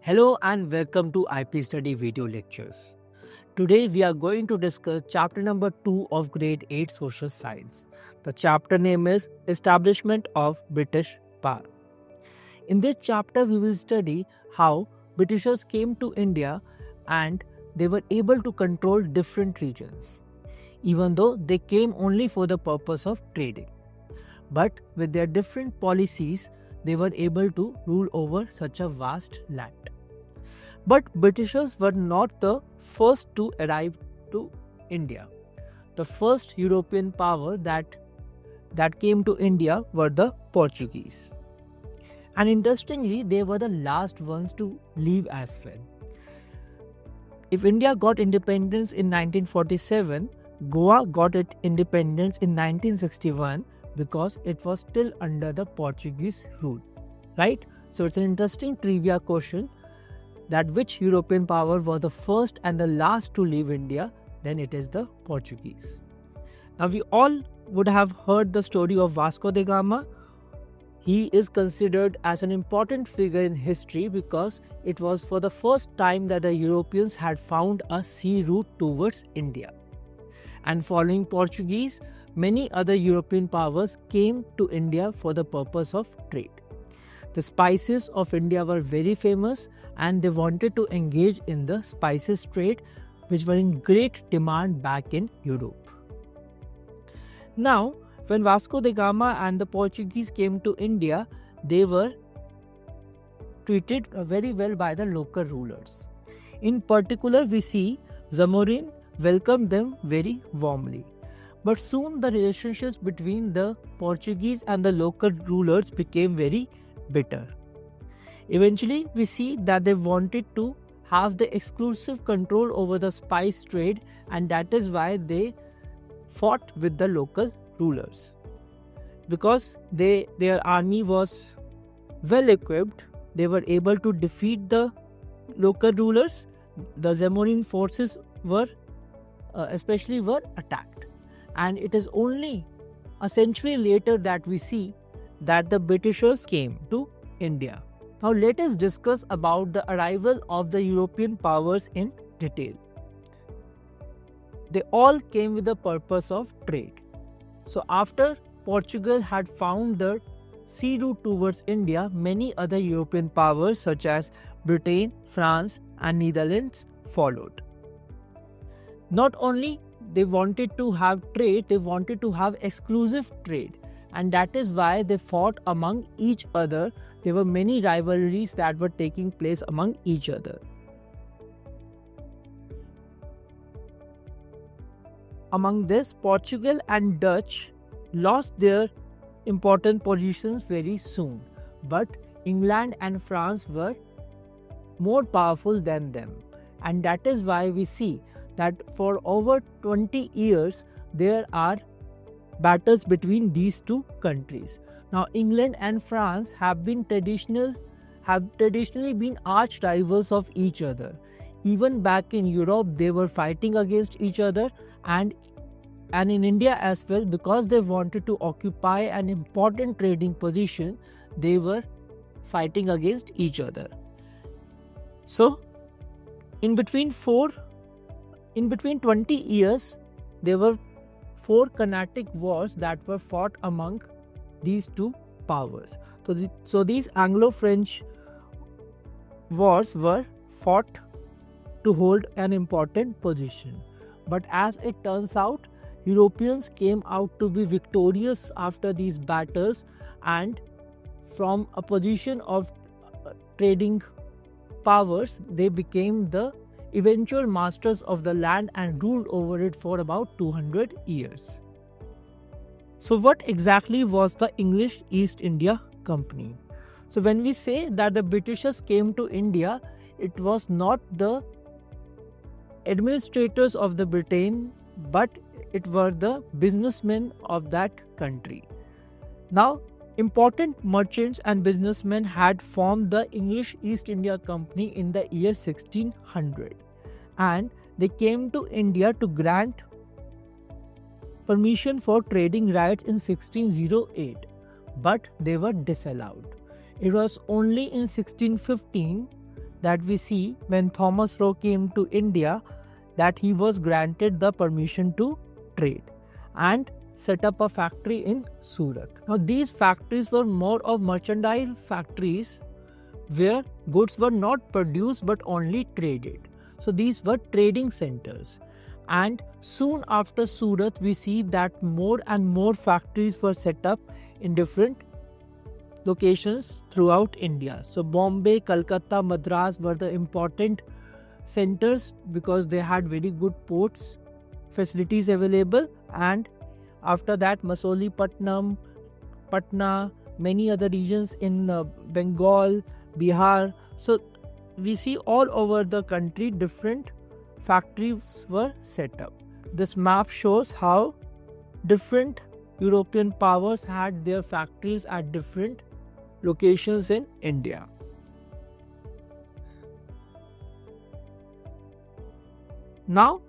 Hello and welcome to IP Study video lectures. Today we are going to discuss chapter number 2 of grade 8 social science. The chapter name is Establishment of British Power. In this chapter we will study how Britishers came to India and they were able to control different regions, even though they came only for the purpose of trading. But with their different policies, they were able to rule over such a vast land. But Britishers were not the first to arrive to India. The first European power that came to India were the Portuguese. And interestingly, they were the last ones to leave as well. If India got independence in 1947, Goa got its independence in 1961 because it was still under the Portuguese rule, right? So it's an interesting trivia question that which European power was the first and the last to leave India. Then it is the Portuguese. Now we all would have heard the story of Vasco da Gama. He is considered as an important figure in history because it was for the first time that the Europeans had found a sea route towards India. And following Portuguese, many other European powers came to India for the purpose of trade. The spices of India were very famous and they wanted to engage in the spices trade, which were in great demand back in Europe. Now, when Vasco da Gama and the Portuguese came to India, they were treated very well by the local rulers. In particular, we see Zamorin welcomed them very warmly. But soon the relationships between the Portuguese and the local rulers became very bitter. Eventually, we see that they wanted to have the exclusive control over the spice trade, and that is why they fought with the local rulers. Because their army was well equipped, they were able to defeat the local rulers. The Zamorin forces were attacked. And it is only a century later that we see that the Britishers came to India. Now let us discuss about the arrival of the European powers in detail. They all came with the purpose of trade. So after Portugal had found the sea route towards India, many other European powers such as Britain, France and Netherlands followed. Not only they wanted to have trade, they wanted to have exclusive trade, and that is why they fought among each other. There were many rivalries that were taking place among each other. Among this, Portugal and Dutch lost their important positions very soon, but England and France were more powerful than them, and that is why we see that for over 20 years there are battles between these two countries. Now England and France have traditionally been arch rivals of each other. Even back in Europe they were fighting against each other, and in India as well, because they wanted to occupy an important trading position, they were fighting against each other. So in between 20 years, there were 4 kinetic wars that were fought among these two powers. So these Anglo-French wars were fought to hold an important position. But as it turns out, Europeans came out to be victorious after these battles, and from a position of trading powers, they became the eventual masters of the land and ruled over it for about 200 years. So what exactly was the English East India Company? So when we say that the Britishers came to India, it was not the administrators of the Britain, but it were the businessmen of that country. Now, important merchants and businessmen had formed the English East India Company in the year 1600, and they came to India to grant permission for trading rights in 1608, but they were disallowed. It was only in 1615 that we see when Thomas Roe came to India, that he was granted the permission to trade and set up a factory in Surat. Now these factories were more of mercantile factories where goods were not produced but only traded. So these were trading centers. And soon after Surat, we see that more and more factories were set up in different locations throughout India. So Bombay, Calcutta, Madras were the important centers because they had very good ports facilities available, and after that Masolipatnam, Patna, many other regions in Bengal, Bihar. So we see all over the country different factories were set up. This map shows how different European powers had their factories at different locations in India. Now,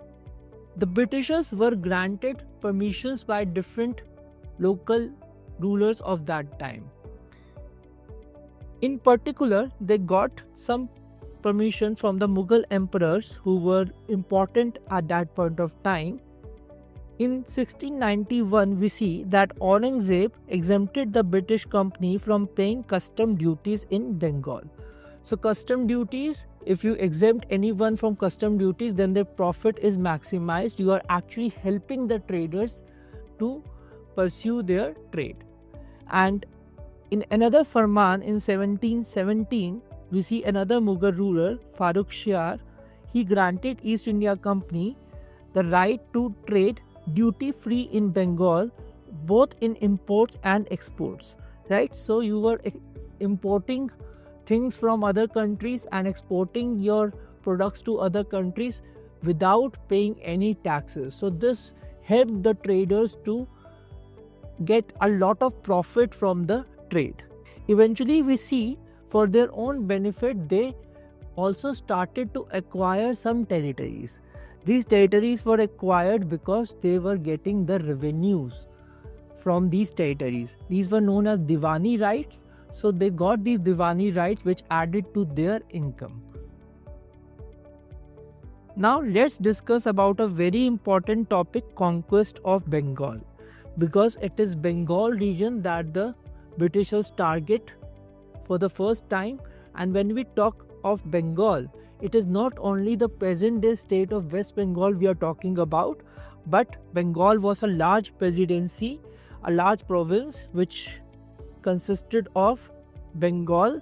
the Britishers were granted permissions by different local rulers of that time. In particular, they got some permission from the Mughal emperors who were important at that point of time. In 1691, we see that Aurangzeb exempted the British company from paying custom duties in Bengal. So custom duties, if you exempt anyone from custom duties, then their profit is maximized. You are actually helping the traders to pursue their trade. And in another Farman in 1717, we see another Mughal ruler, Farrukh Shiar. He granted East India Company the right to trade duty-free in Bengal, both in imports and exports. Right? So you were importing things from other countries and exporting your products to other countries without paying any taxes. So this helped the traders to get a lot of profit from the trade. Eventually we see for their own benefit they also started to acquire some territories. These territories were acquired because they were getting the revenues from these territories. These were known as Diwani rights. So they got these Diwani rights which added to their income. Now let's discuss about a very important topic, conquest of Bengal, because it is Bengal region that the Britishers target for the first time. And when we talk of Bengal, it is not only the present day state of West Bengal we are talking about, but Bengal was a large presidency, a large province which consisted of Bengal,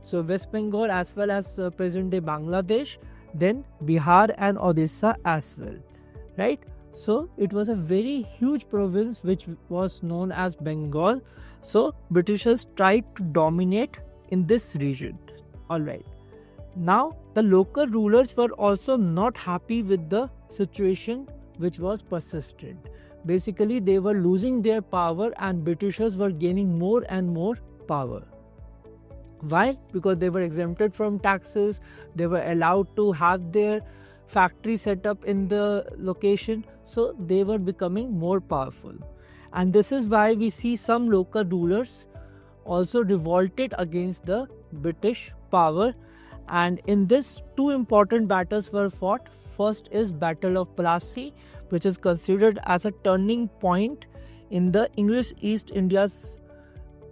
so West Bengal as well as present day Bangladesh, then Bihar and Odisha as well, right? So it was a very huge province which was known as Bengal. So Britishers tried to dominate in this region. Alright. Now the local rulers were also not happy with the situation which was persistent. Basically they were losing their power and Britishers were gaining more and more power. Why? Because they were exempted from taxes, they were allowed to have their factory set up in the location, so they were becoming more powerful. And this is why we see some local rulers also revolted against the British power. And in this, two important battles were fought. First is Battle of Plassey, which is considered as a turning point in the English East India's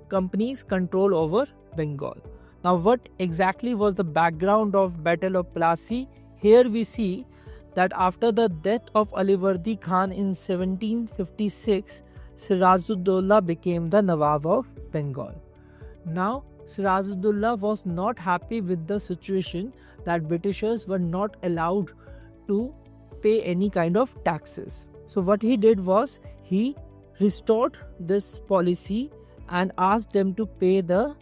Company's control over Bengal. Now what exactly was the background of Battle of Plassey? Here we see that after the death of Alivardi Khan in 1756, Sirajuddaulah became the Nawab of Bengal. Now Sirajuddaulah was not happy with the situation that Britishers were not allowed to pay any kind of taxes. So what he did was he restored this policy and asked them to pay the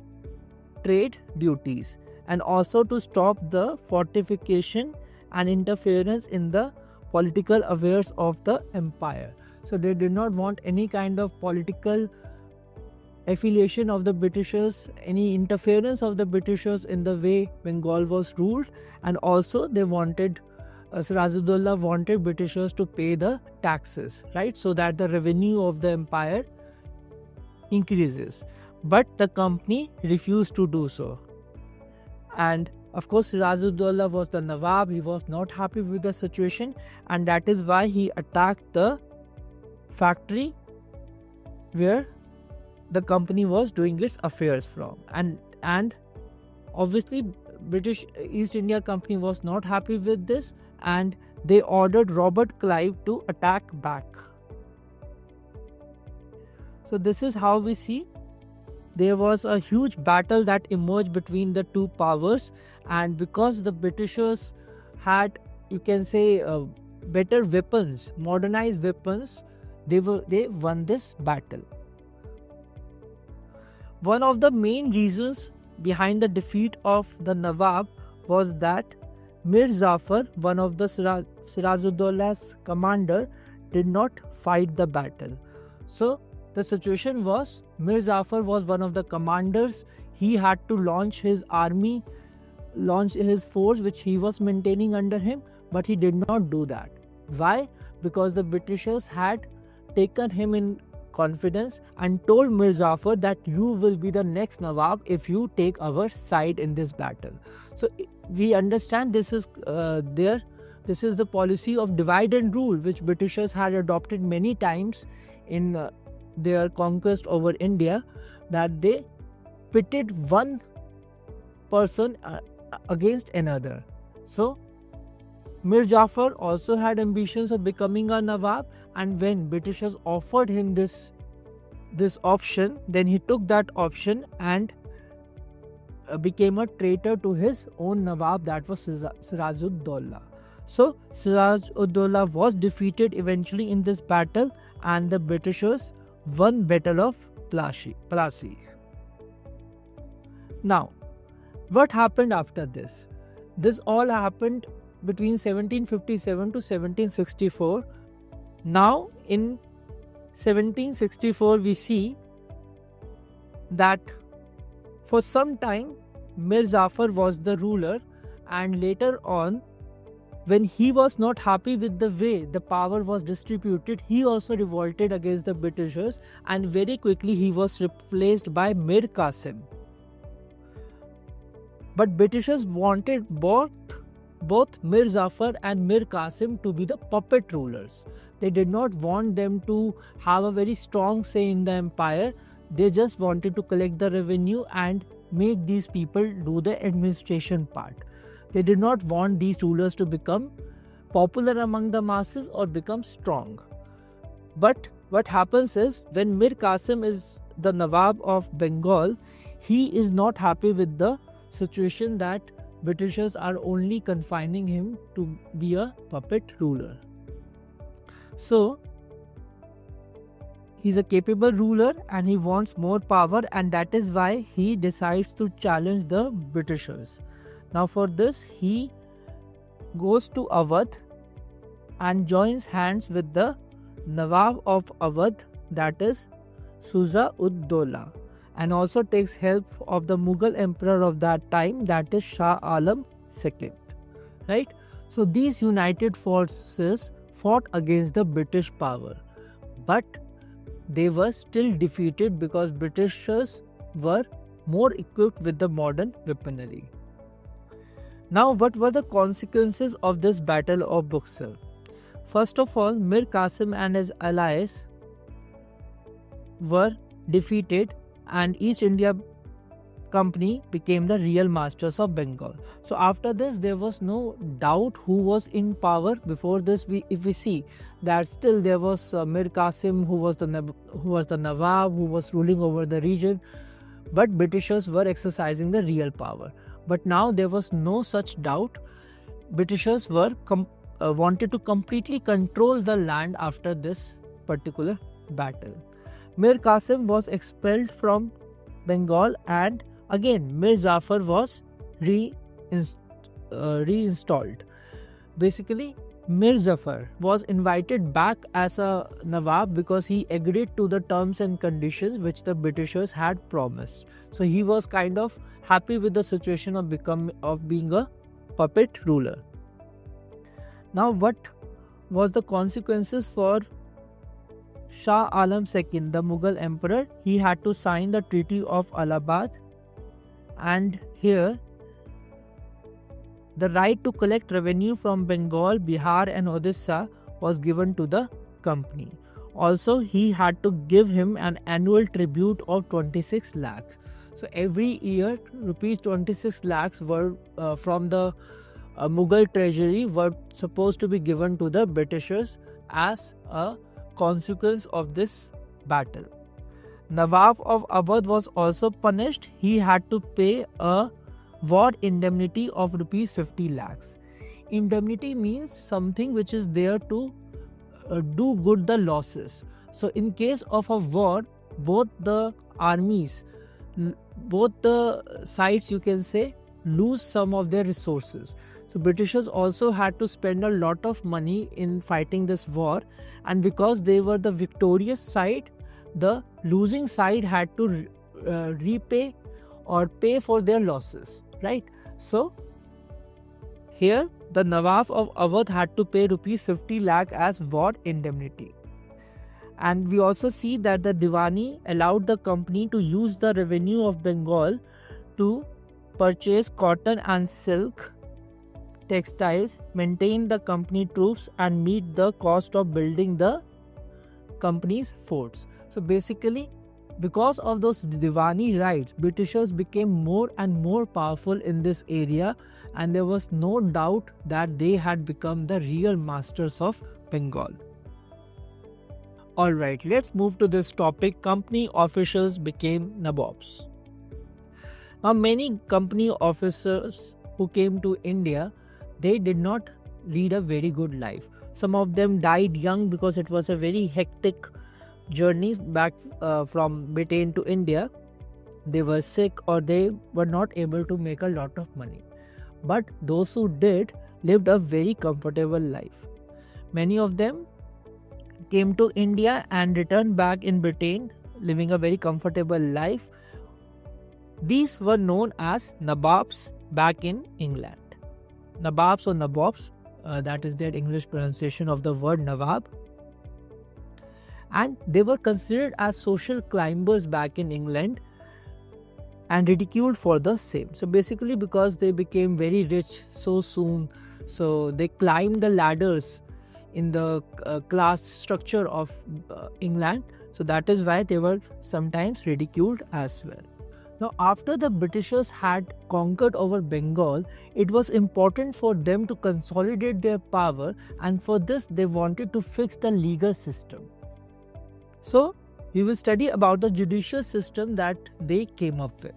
trade duties and also to stop the fortification and interference in the political affairs of the empire. So they did not want any kind of political affiliation of the Britishers, any interference of the Britishers in the way Bengal was ruled, and also they wanted Sirajuddaulah wanted Britishers to pay the taxes, right, so that the revenue of the empire increases. But the company refused to do so. And Of course, Sirajuddaulah was the Nawab. He was not happy with the situation, and that is why he attacked the factory where the company was doing its affairs from. And obviously British East India Company was not happy with this, and they ordered Robert Clive to attack back. So this is how we see there was a huge battle that emerged between the two powers, and because the Britishers had, you can say, better weapons, modernized weapons, they won this battle. One of the main reasons behind the defeat of the Nawab was that Mir Jafar, one of the Sirajuddaullah's commander, did not fight the battle. So the situation was, Mir Jafar was one of the commanders. He had to launch his army, launch his force which he was maintaining under him, but he did not do that. Why? Because the Britishers had taken him in confidence and told Mir Jafar that you will be the next Nawab if you take our side in this battle. So we understand this is the policy of divide and rule which Britishers had adopted many times in their conquest over India, that they pitted one person against another. So Mir Jafar also had ambitions of becoming a Nawab, and when Britishers offered him this option, then he took that option and became a traitor to his own Nawab, that was Sirajuddaulah. So Sirajuddaulah was defeated eventually in this battle, and the Britishers won Battle of Plassey. Now, what happened after this? This all happened between 1757 to 1764. Now, in 1764, we see that for some time Mir Jafar was the ruler, and later on, when he was not happy with the way the power was distributed, he also revolted against the Britishers, and very quickly he was replaced by Mir Qasim. But Britishers wanted both Mir Jafar and Mir Qasim to be the puppet rulers. They did not want them to have a very strong say in the empire. They just wanted to collect the revenue and make these people do the administration part. They did not want these rulers to become popular among the masses or become strong. But what happens is, when Mir Qasim is the Nawab of Bengal, he is not happy with the situation that Britishers are only confining him to be a puppet ruler. So he's a capable ruler and he wants more power, and that is why he decides to challenge the Britishers. Now for this, he goes to Awadh and joins hands with the Nawab of Awadh, that is Shuja-ud-Dowla, and also takes help of the Mughal emperor of that time, that is Shah Alam II. Right? So these united forces fought against the British power, but they were still defeated because Britishers were more equipped with the modern weaponry. Now, what were the consequences of this battle of Buxar? First of all, Mir Qasim and his allies were defeated, and East India Company became the real masters of Bengal. So after this, there was no doubt who was in power. Before this, if we see that still there was Mir Qasim, who was the Nawab, who was ruling over the region, but Britishers were exercising the real power. But now there was no such doubt. Britishers were wanted to completely control the land after this particular battle. Mir Qasim was expelled from Bengal, and again Mir Jafar was reinstalled. Basically, Mir Jafar was invited back as a Nawab because he agreed to the terms and conditions which the Britishers had promised. So he was kind of happy with the situation of being a puppet ruler. Now, what was the consequences for Shah Alam II, the Mughal emperor? He had to sign the Treaty of Allahabad, and here the right to collect revenue from Bengal, Bihar and Odisha was given to the company. Also, he had to give him an annual tribute of 26 lakhs. So every year, rupees 26 lakhs were from the Mughal treasury were supposed to be given to the Britishers as a consequence of this battle. Nawab of Awadh was also punished. He had to pay a war indemnity of rupees 50 lakhs. Indemnity means something which is there to do good the losses. So in case of a war, both the armies, both the sides, you can say, lose some of their resources. So Britishers also had to spend a lot of money in fighting this war, and because they were the victorious side, the losing side had to repay or pay for their losses, right? So here the Nawab of Awadh had to pay rupees 50 lakh as war indemnity. And we also see that the Diwani allowed the company to use the revenue of Bengal to purchase cotton and silk textiles, maintain the company troops and meet the cost of building the company's forts. So basically, because of those Diwani rights, Britishers became more and more powerful in this area, and there was no doubt that they had become the real masters of Bengal. Alright, let's move to this topic. Company officials became Nawabs. Now, many company officers who came to India, they did not lead a very good life. Some of them died young because it was a very hectic journey back from Britain to India. They were sick or they were not able to make a lot of money. But those who did lived a very comfortable life. Many of them came to India and returned back in Britain, living a very comfortable life. These were known as Nawabs back in England. Nawabs or Nawabs, that is their English pronunciation of the word Nawab. And they were considered as social climbers back in England and ridiculed for the same. So basically, because they became very rich so soon, so they climbed the ladders in the class structure of England. So that is why they were sometimes ridiculed as well. Now, after the Britishers had conquered over Bengal, it was important for them to consolidate their power, and for this they wanted to fix the legal system. So we will study about the judicial system that they came up with.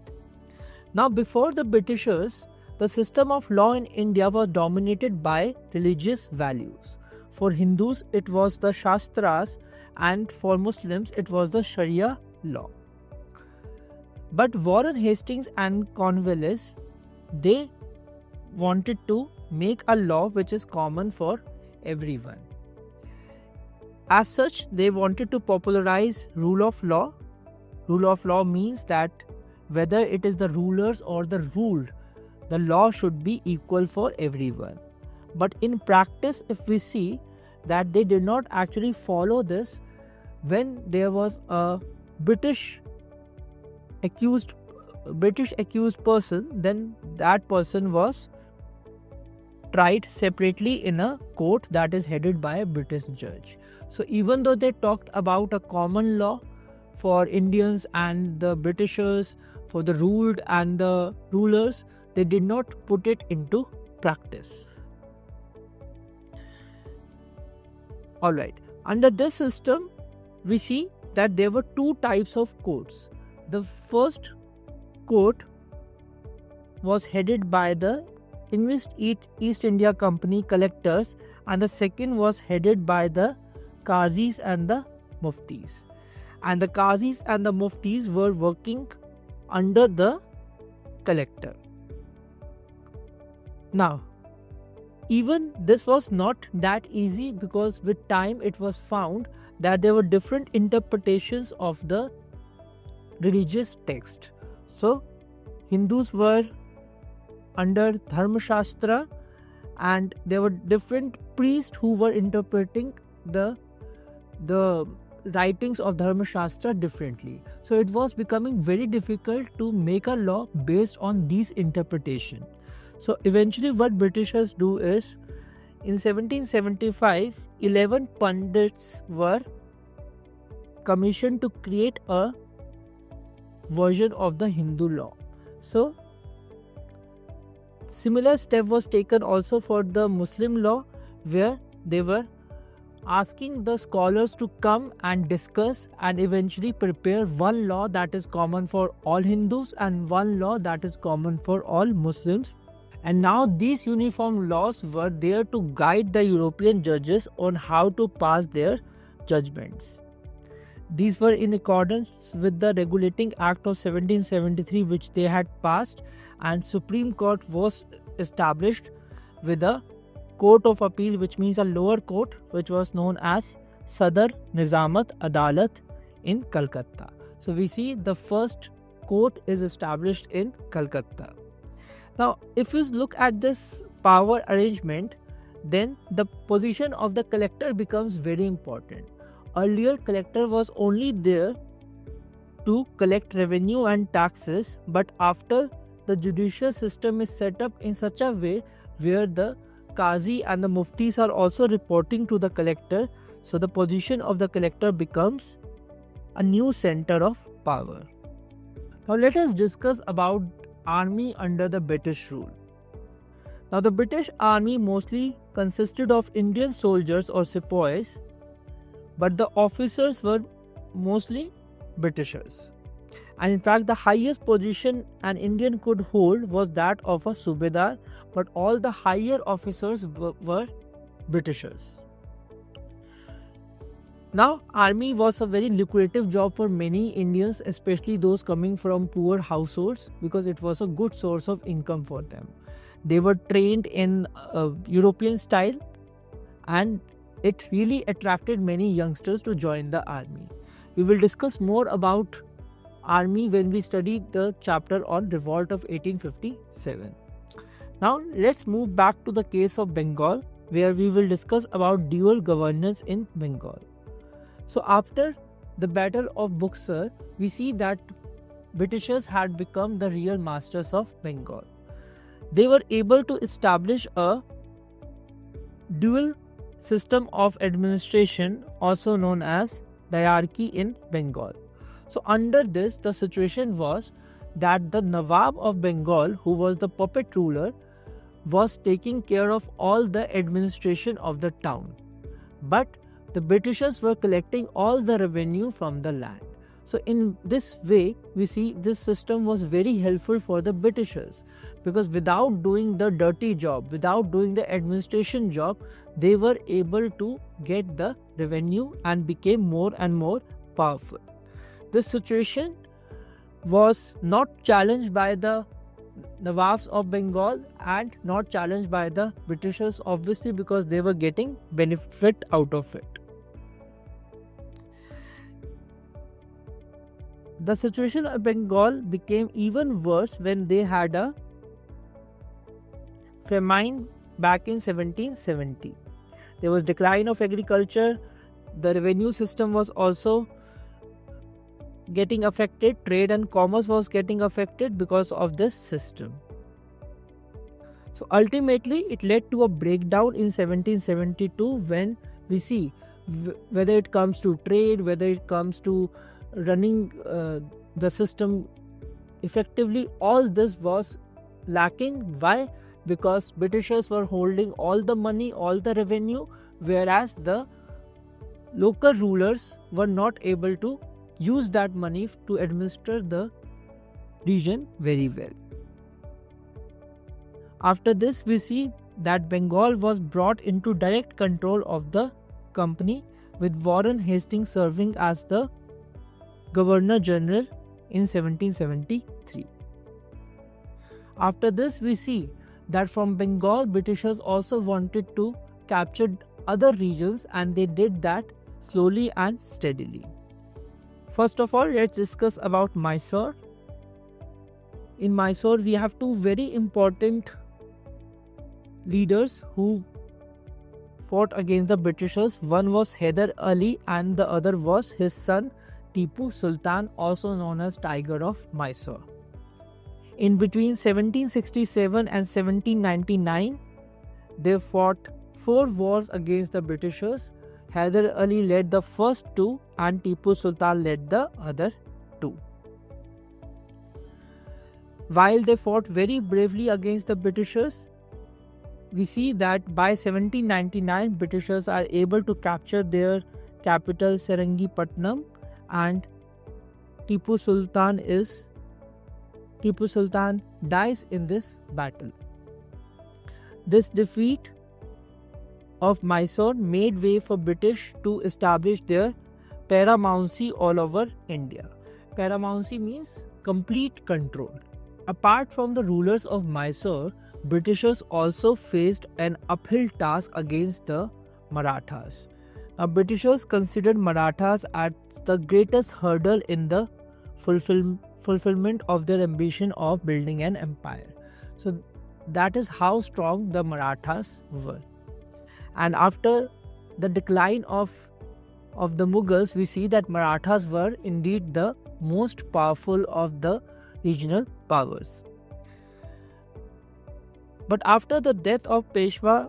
Now, before the Britishers, the system of law in India was dominated by religious values. For Hindus, it was the Shastras, and for Muslims, it was the Sharia law. But Warren Hastings and Cornwallis, they wanted to make a law which is common for everyone. As such, they wanted to popularize rule of law. Rule of law means that whether it is the rulers or the ruled, the law should be equal for everyone. But in practice, if we see that they did not actually follow this, when there was a British accused person, then that person was tried separately in a court that is headed by a British judge. So even though they talked about a common law for Indians and the Britishers, for the ruled and the rulers, they did not put it into practice. Alright, under this system, we see that there were two types of courts. The first court was headed by the English East India Company collectors, and the second was headed by the Qazis and the Muftis. And the Qazis and the Muftis were working under the collector. Now, even this was not that easy, because with time it was found that there were different interpretations of the religious text. So Hindus were under Dharma Shastra, and there were different priests who were interpreting the writings of Dharma Shastra differently. So it was becoming very difficult to make a law based on these interpretations. So eventually what Britishers do is, in 1775, 11 pundits were commissioned to create a version of the Hindu law. So similar step was taken also for the Muslim law, where they were asking the scholars to come and discuss and eventually prepare one law that is common for all Hindus and one law that is common for all Muslims. And now these uniform laws were there to guide the European judges on how to pass their judgments. These were in accordance with the Regulating Act of 1773 which they had passed, and Supreme Court was established with a Court of Appeal, which means a lower court, which was known as Sadar Nizamat Adalat in Calcutta. So we see the first court is established in Calcutta. Now if you look at this power arrangement, then the position of the collector becomes very important. Earlier, collector was only there to collect revenue and taxes, but after the judicial system is set up in such a way where the Qazi and the Muftis are also reporting to the collector, so the position of the collector becomes a new center of power. Now let us discuss about army under the British rule. Now the British army mostly consisted of Indian soldiers or sepoys, but the officers were mostly Britishers. And in fact, the highest position an Indian could hold was that of a Subedar, but all the higher officers were Britishers. Now, army was a very lucrative job for many Indians, especially those coming from poor households, because it was a good source of income for them. They were trained in European style, and it really attracted many youngsters to join the army. We will discuss more about army when we study the chapter on Revolt of 1857. Now let's move back to the case of Bengal, where we will discuss about dual governance in Bengal. So after the Battle of Buxar, we see that Britishers had become the real masters of Bengal. They were able to establish a dual system of administration, also known as diarchy, in Bengal. So under this, the situation was that the Nawab of Bengal, who was the puppet ruler, was taking care of all the administration of the town. But the Britishers were collecting all the revenue from the land. So in this way, we see this system was very helpful for the Britishers, because without doing the dirty job, without doing the administration job, they were able to get the revenue and became more and more powerful. This situation was not challenged by the Nawabs of Bengal and not challenged by the Britishers, obviously, because they were getting benefit out of it. The situation of Bengal became even worse when they had a famine back in 1770. There was decline of agriculture, the revenue system was also getting affected, trade and commerce was getting affected because of this system. So ultimately it led to a breakdown in 1772, when we see whether it comes to trade, whether it comes to running the system effectively, all this was lacking. Why? Because Britishers were holding all the money, all the revenue, whereas the local rulers were not able to use that money to administer the region very well. After this, we see that Bengal was brought into direct control of the company, with Warren Hastings serving as the Governor General in 1773. After this, we see that from Bengal, Britishers also wanted to capture other regions, and they did that slowly and steadily. First of all, let's discuss about Mysore. In Mysore, we have two very important leaders who fought against the Britishers. One was Hyder Ali and the other was his son Tipu Sultan, also known as Tiger of Mysore. In between 1767 and 1799, they fought 4 wars against the Britishers. Hyder Ali led the first 2 and Tipu Sultan led the other 2. While they fought very bravely against the Britishers, we see that by 1799, Britishers are able to capture their capital Seringapatnam, and Tipu Sultan dies in this battle. This defeat of Mysore made way for British to establish their paramountcy all over India. Paramountcy means complete control. Apart from the rulers of Mysore, Britishers also faced an uphill task against the Marathas. Now, Britishers considered Marathas as the greatest hurdle in the fulfillment of their ambition of building an empire. So that is how strong the Marathas were. And after the decline of the Mughals, we see that Marathas were indeed the most powerful of the regional powers. But after the death of Peshwa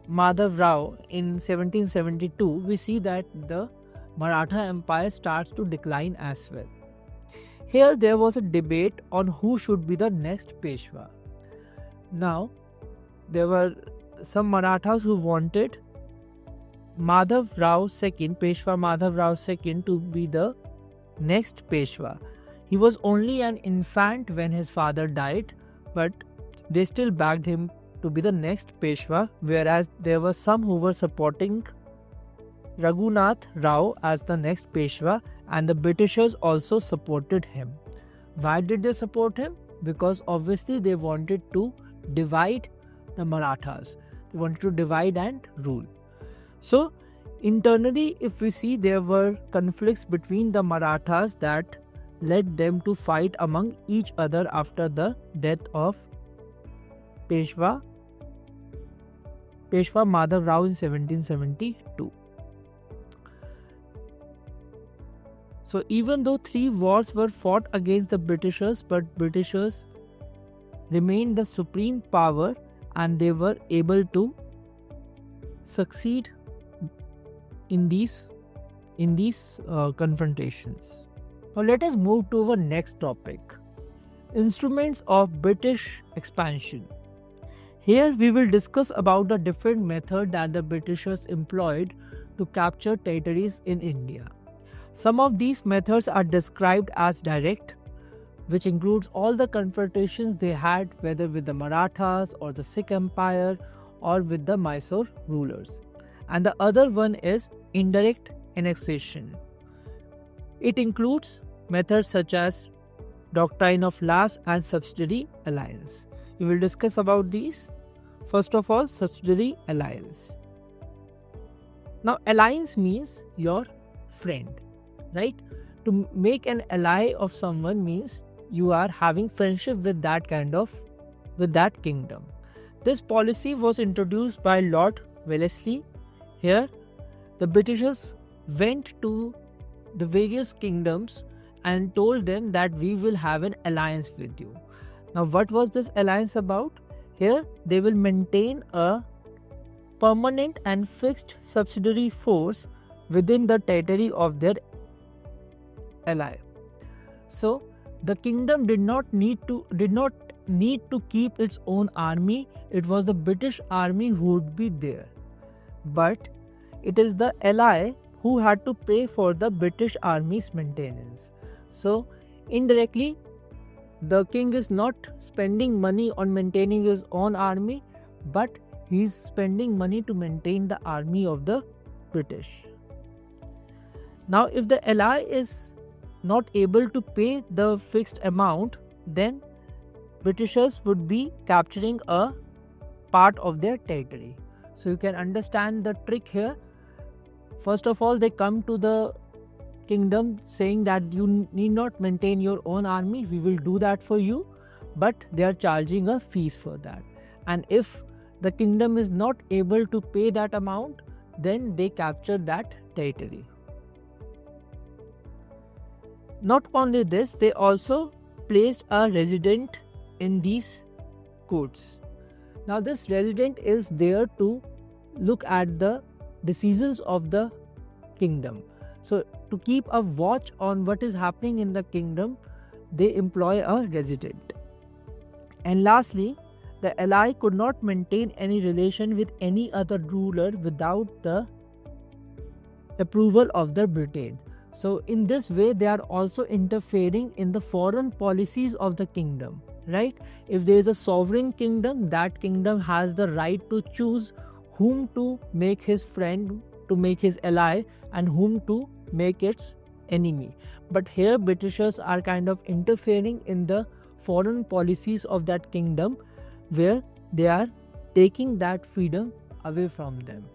Madhav Rao in 1772, we see that the Maratha Empire starts to decline as well. Here there was a debate on who should be the next Peshwa. Now, there were some Marathas who wanted Madhav Rao II, Peshwa Madhav Rao II, to be the next Peshwa. He was only an infant when his father died, but they still backed him to be the next Peshwa, whereas there were some who were supporting Raghunath Rao as the next Peshwa, and the Britishers also supported him. Why did they support him? Because obviously they wanted to divide the Marathas. They wanted to divide and rule. So internally, if we see, there were conflicts between the Marathas that led them to fight among each other after the death of Peshwa Madhav Rao in 1772. So even though 3 wars were fought against the Britishers, but Britishers remained the supreme power and they were able to succeed in these confrontations. Now let us move to our next topic, instruments of British expansion. Here we will discuss about the different methods that the Britishers employed to capture territories in India. Some of these methods are described as direct, which includes all the confrontations they had, whether with the Marathas or the Sikh Empire or with the Mysore rulers. And the other one is indirect annexation. It includes methods such as doctrine of lapse and subsidiary alliance. We will discuss about these. First of all, subsidiary alliance. Now, alliance means your friend, right? To make an ally of someone means you are having friendship with that kingdom. This policy was introduced by Lord Wellesley. Here, the Britishers went to the various kingdoms and told them that we will have an alliance with you. Now, what was this alliance about? Here, they will maintain a permanent and fixed subsidiary force within the territory of their ally. So, the kingdom did not need to keep its own army. It was the British army who would be there. But it is the ally who had to pay for the British army's maintenance. So, indirectly, the king is not spending money on maintaining his own army, but he is spending money to maintain the army of the British. Now, if the ally is not able to pay the fixed amount, then Britishers would be capturing a part of their territory. So you can understand the trick here. First of all, they come to the kingdom saying that you need not maintain your own army, we will do that for you, but they are charging a fees for that. And if the kingdom is not able to pay that amount, then they capture that territory. Not only this, they also placed a resident in these courts. Now this resident is there to look at the decisions of the kingdom. So to keep a watch on what is happening in the kingdom, they employ a resident. And lastly, the ally could not maintain any relation with any other ruler without the approval of the Britain. So in this way, they are also interfering in the foreign policies of the kingdom, right? If there is a sovereign kingdom, that kingdom has the right to choose whom to make his friend, to make his ally, and whom to make its enemy. But here Britishers are kind of interfering in the foreign policies of that kingdom, where they are taking that freedom away from them.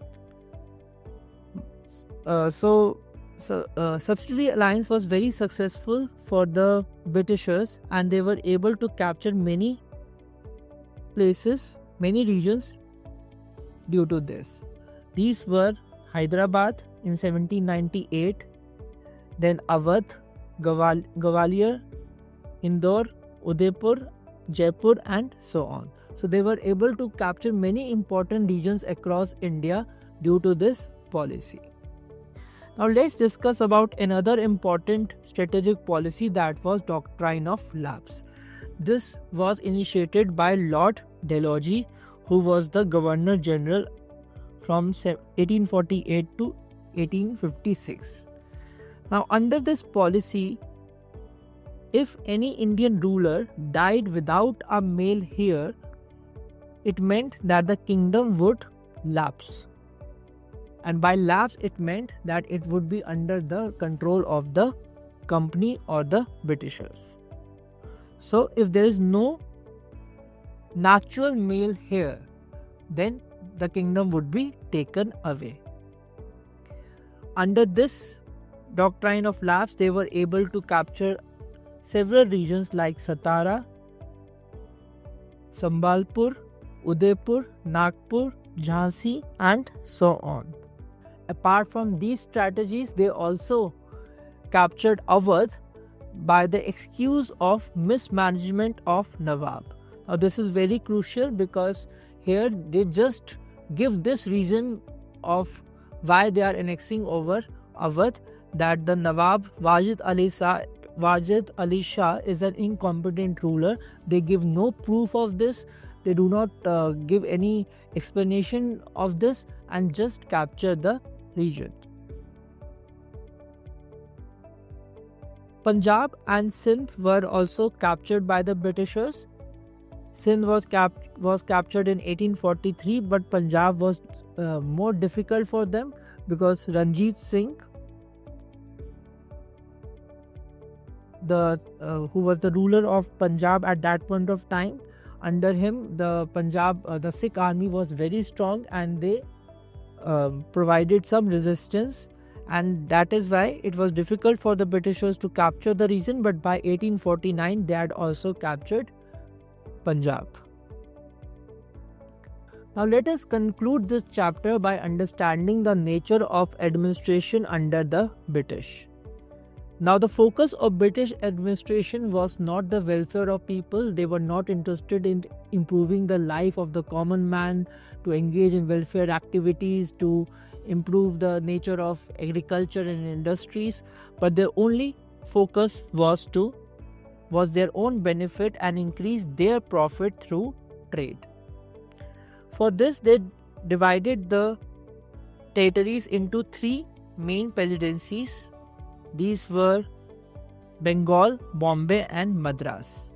Subsidiary alliance was very successful for the Britishers, and they were able to capture many places, many regions due to this. These were Hyderabad in 1798, then Awadh, Gwalior, Indore, Udaipur, Jaipur, and so on. So they were able to capture many important regions across India due to this policy. Now let's discuss about another important strategic policy, that was doctrine of lapse. This was initiated by Lord Dalhousie, who was the Governor General from 1848 to 1856. Now under this policy, if any Indian ruler died without a male heir, it meant that the kingdom would lapse. And by lapse, it meant that it would be under the control of the company or the Britishers. So if there is no natural male heir, then the kingdom would be taken away. Under this doctrine of lapse, they were able to capture several regions like Satara, Sambalpur, Udaipur, Nagpur, Jhansi, and so on. Apart from these strategies, they also captured Awadh by the excuse of mismanagement of Nawab. Now this is very crucial, because here they just give this reason of why they are annexing over Awadh, that the Nawab Wajid Ali Shah is an incompetent ruler. They give no proof of this. They do not give any explanation of this, and just capture the region. Punjab and Sindh were also captured by the Britishers. Sindh was captured in 1843, but Punjab was more difficult for them, because Ranjit Singh, who was the ruler of Punjab at that point of time, under him the Sikh army was very strong, and they provided some resistance, and that is why it was difficult for the Britishers to capture the region. But by 1849 they had also captured Punjab. Now let us conclude this chapter by understanding the nature of administration under the British. Now the focus of British administration was not the welfare of people. They were not interested in improving the life of the common man, to engage in welfare activities, to improve the nature of agriculture and industries, but their only focus was their own benefit and increase their profit through trade. For this, they divided the territories into three main presidencies. These were Bengal, Bombay, and Madras.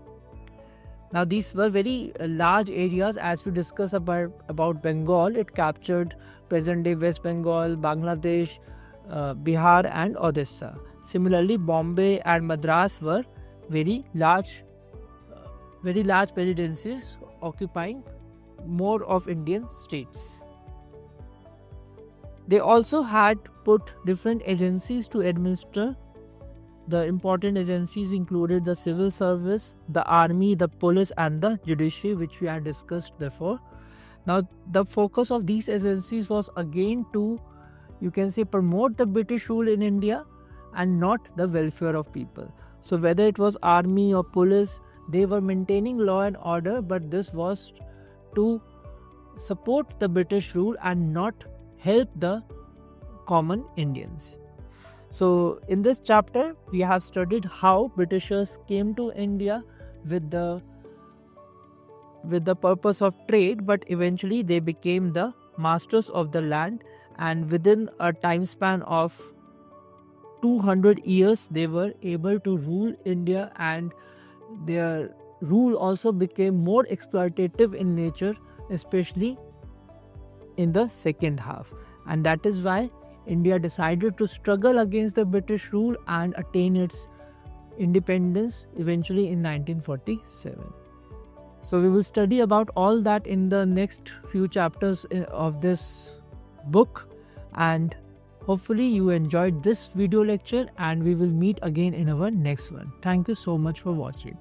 Now these were very large areas. As we discuss about Bengal, it captured present-day West Bengal, Bangladesh, Bihar, and Odisha. Similarly, Bombay and Madras were very large presidencies occupying more of Indian states. They also had put different agencies to administer. The important agencies included the civil service, the army, the police, and the judiciary, which we had discussed before. Now, the focus of these agencies was again to, you can say, promote the British rule in India and not the welfare of people. So whether it was army or police, they were maintaining law and order, but this was to support the British rule and not help the common Indians. So in this chapter, we have studied how Britishers came to India with the purpose of trade, but eventually they became the masters of the land, and within a time span of 200 years they were able to rule India, and their rule also became more exploitative in nature, especially in the second half. And that is why India decided to struggle against the British rule and attain its independence eventually in 1947. So we will study about all that in the next few chapters of this book, and hopefully you enjoyed this video lecture, and we will meet again in our next one. Thank you so much for watching.